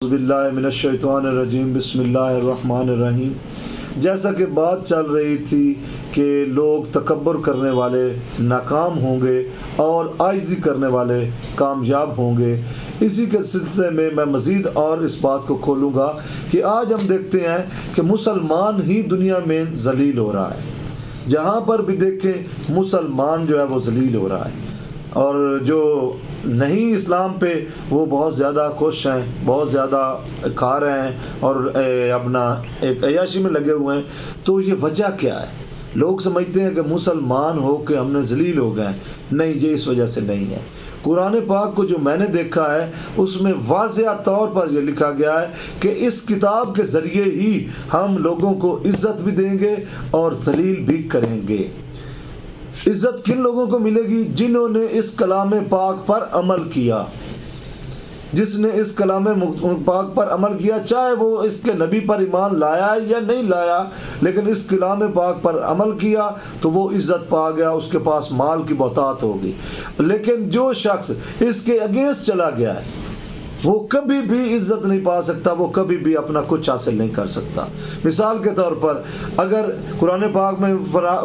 اعوذ باللہ من الشیطان الرجیم بسم اللہ الرحمن الرحیم۔ جیسا کہ بات چل رہی تھی کہ لوگ تکبر کرنے والے ناکام ہوں گے اور عاجزی کرنے والے کامیاب ہوں گے، اسی کے سلسلے میں میں مزید اور اس بات کو کھولوں گا کہ آج ہم دیکھتے ہیں کہ مسلمان ہی دنیا میں ذلیل ہو رہا ہے۔ جہاں پر بھی دیکھیں مسلمان جو ہے وہ ذلیل ہو رہا ہے، اور جو نہیں اسلام پہ وہ بہت زیادہ خوش ہیں، بہت زیادہ کھا رہے ہیں اور اپنا ایک عیاشی میں لگے ہوئے ہیں۔ تو یہ وجہ کیا ہے؟ لوگ سمجھتے ہیں کہ مسلمان ہو کے ہم نے ذلیل ہو گئے ہیں، نہیں، یہ اس وجہ سے نہیں ہے۔ قرآن پاک کو جو میں نے دیکھا ہے اس میں واضح طور پر یہ لکھا گیا ہے کہ اس کتاب کے ذریعے ہی ہم لوگوں کو عزت بھی دیں گے اور ذلیل بھی کریں گے۔ عزت کن لوگوں کو ملے گی؟ جنہوں نے اس کلام پاک پر عمل کیا۔ جس نے اس کلام پاک پر عمل کیا، چاہے وہ اس کے نبی پر ایمان لایا یا نہیں لایا، لیکن اس کلام پاک پر عمل کیا تو وہ عزت پا گیا، اس کے پاس مال کی بہتات ہوگی۔ لیکن جو شخص اس کے اگینسٹ چلا گیا ہے وہ کبھی بھی عزت نہیں پا سکتا، وہ کبھی بھی اپنا کچھ حاصل نہیں کر سکتا۔ مثال کے طور پر اگر قرآن پاک میں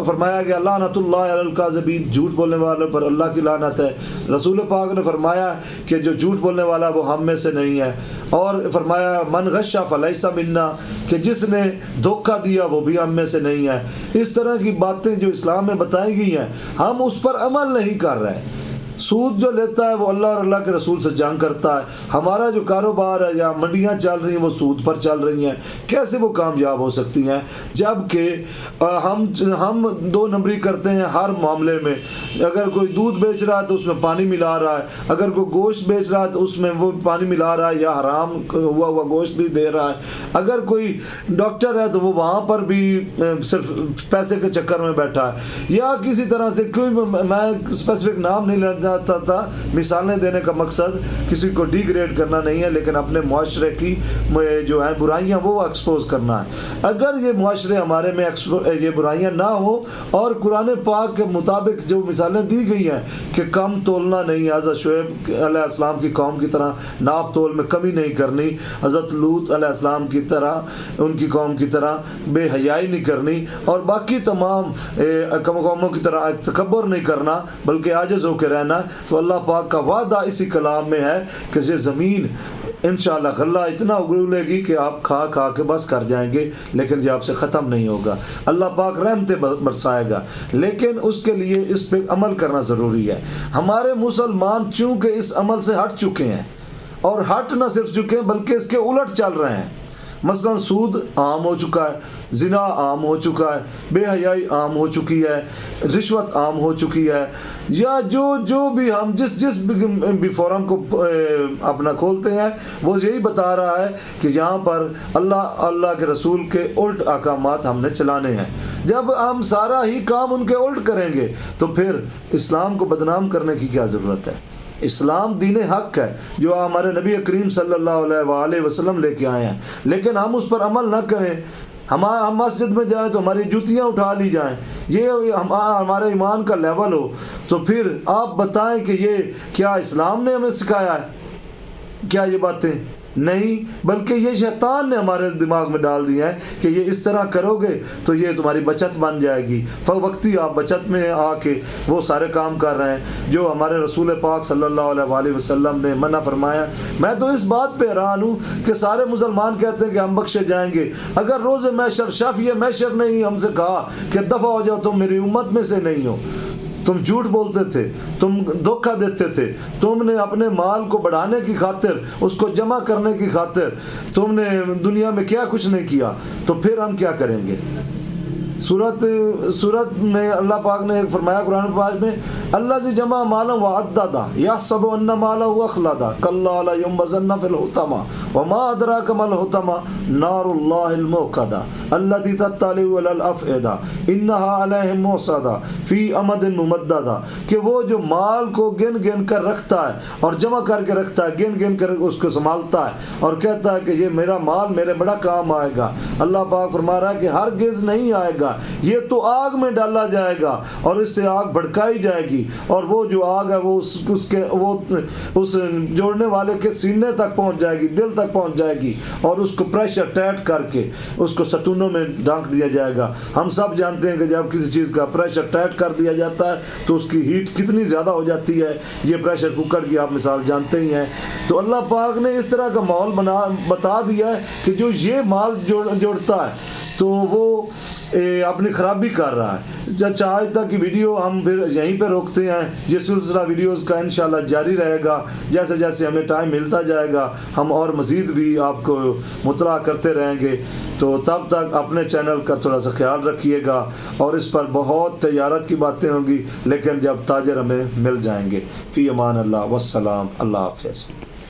فرمایا گیا لعنت اللہ علی الکاذبین، جھوٹ بولنے والوں پر اللہ کی لعنت ہے، رسول پاک نے فرمایا کہ جو جھوٹ بولنے والا وہ ہم میں سے نہیں ہے، اور فرمایا من غش فلیس منا، کہ جس نے دھوکہ دیا وہ بھی ہم میں سے نہیں ہے۔ اس طرح کی باتیں جو اسلام میں بتائی گئی ہیں ہم اس پر عمل نہیں کر رہے۔ سود جو لیتا ہے وہ اللہ اور اللہ کے رسول سے جنگ کرتا ہے۔ ہمارا جو کاروبار ہے یا منڈیاں چل رہی ہیں وہ سود پر چل رہی ہیں، کیسے وہ کامیاب ہو سکتی ہیں؟ جبکہ ہم دو نمبری کرتے ہیں ہر معاملے میں۔ اگر کوئی دودھ بیچ رہا ہے تو اس میں پانی ملا رہا ہے، اگر کوئی گوشت بیچ رہا ہے تو اس میں وہ پانی ملا رہا ہے یا حرام ہوا گوشت بھی دے رہا ہے۔ اگر کوئی ڈاکٹر ہے تو وہ وہاں پر بھی صرف پیسے کے چکر میں بیٹھا ہے، یا کسی طرح سے کوئی، میں اسپیسیفک نام نہیں لینا تھا، مثالیں دینے کا مقصد کسی کو ڈی گریڈ کرنا نہیں ہے، لیکن اپنے معاشرے کی جو ہیں برائیاں وہ ایکسپوز کرنا ہے۔ اگر یہ معاشرے ہمارے میں یہ برائیاں نہ ہو اور قرآن پاک کے مطابق جو مثالیں دی گئی ہیں کہ کم تولنا نہیں، حضرت شعیب علیہ السلام کی قوم کی طرح ناپ تول میں کمی نہیں کرنی، حضرت لوط علیہ السلام کی طرح ان کی قوم کی طرح بے حیائی نہیں کرنی، اور باقی تمام قوموں کی طرح تکبر نہیں کرنا بلکہ عاجز ہو کے رہنا، تو اللہ پاک کا وعدہ اسی کلام میں ہے کہ یہ زمین انشاءاللہ غلہ اتنا اگلے گی کہ آپ کھا کھا کے بس کر جائیں گے، لیکن یہ آپ سے ختم نہیں ہوگا۔ اللہ پاک رحمتیں برسائے گا، لیکن اس کے لیے اس پہ عمل کرنا ضروری ہے۔ ہمارے مسلمان چونکہ اس عمل سے ہٹ چکے ہیں، اور ہٹ نہ صرف چکے ہیں بلکہ اس کے الٹ چل رہے ہیں۔ مثلا سود عام ہو چکا ہے، زنا عام ہو چکا ہے، بے حیائی عام ہو چکی ہے، رشوت عام ہو چکی ہے، یا جو بھی ہم جس بھی فورم کو اپنا کھولتے ہیں وہ یہی بتا رہا ہے کہ یہاں پر اللہ کے رسول کے الٹ احکامات ہم نے چلانے ہیں۔ جب ہم سارا ہی کام ان کے الٹ کریں گے تو پھر اسلام کو بدنام کرنے کی کیا ضرورت ہے؟ اسلام دین حق ہے جو ہمارے نبی کریم صلی اللہ علیہ وآلہ وسلم لے کے آئے ہیں، لیکن ہم اس پر عمل نہ کریں، ہم مسجد میں جائیں تو ہماری جوتیاں اٹھا لی جائیں، یہ ہمارے ایمان کا لیول ہو، تو پھر آپ بتائیں کہ یہ کیا اسلام نے ہمیں سکھایا ہے؟ کیا یہ باتیں نہیں، بلکہ یہ شیطان نے ہمارے دماغ میں ڈال دیا ہے کہ یہ اس طرح کرو گے تو یہ تمہاری بچت بن جائے گی۔ وقتی آپ بچت میں آ کے وہ سارے کام کر رہے ہیں جو ہمارے رسول پاک صلی اللہ علیہ وآلہ وسلم نے منع فرمایا۔ میں تو اس بات پہ حیران ہوں کہ سارے مسلمان کہتے ہیں کہ ہم بخشے جائیں گے، اگر روز محشر شافیہ محشر نے ہی ہم سے کہا کہ دفع ہو جاؤ، تم میری امت میں سے نہیں ہو، تم جھوٹ بولتے تھے، تم دھوکہ دیتے تھے، تم نے اپنے مال کو بڑھانے کی خاطر، اس کو جمع کرنے کی خاطر تم نے دنیا میں کیا کچھ نہیں کیا، تو پھر ہم کیا کریں گے؟ سورت میں اللہ پاک نے فرمایا قرآن پاک میں اللہ زی جمع مالا وعددا یحسب ان مالہ اخلدا کلا لینبذن فی الحطمہ وما ادراک ما الحطمہ نار اللہ الموقدہ التی تطلع علی الافئدہ انہا علیہم موصدہ فی امد ممددہ، کہ وہ جو مال کو گن گن کر رکھتا ہے اور جمع کر کے رکھتا ہے، گن گن کر اس کو سنبھالتا ہے اور کہتا ہے کہ یہ میرا مال میرے بڑا کام آئے گا، اللہ پاک فرما رہا ہے کہ ہرگز نہیں آئے گا، ہوگا، یہ تو آگ میں ڈالا جائے گا اور اس سے آگ بھڑکائی جائے گی، اور وہ جو آگ ہے وہ اس جوڑنے والے کے سینے تک پہنچ جائے گی، دل تک پہنچ جائے گی، اور اس کو پریشر ٹائٹ کر کے اس کو ستونوں میں ڈھانک دیا جائے گا۔ ہم سب جانتے ہیں کہ جب کسی چیز کا پریشر ٹائٹ کر دیا جاتا ہے تو اس کی ہیٹ کتنی زیادہ ہو جاتی ہے، یہ پریشر کوکر کی آپ مثال جانتے ہی ہیں۔ تو اللہ پاک نے اس طرح کا ماحول بتا دیا ہے کہ جو یہ مال جوڑتا ہے تو وہ اپنی خرابی کر رہا ہے۔ آج تک کی ویڈیو ہم پھر یہیں پہ روکتے ہیں، یہ سلسلہ ویڈیوز کا انشاءاللہ جاری رہے گا، جیسے جیسے ہمیں ٹائم ملتا جائے گا ہم اور مزید بھی آپ کو مطلع کرتے رہیں گے۔ تو تب تک اپنے چینل کا تھوڑا سا خیال رکھیے گا، اور اس پر بہت تجارت کی باتیں ہوں گی لیکن جب تاجر ہمیں مل جائیں گے۔ فی امان اللہ والسلام، اللہ حافظ۔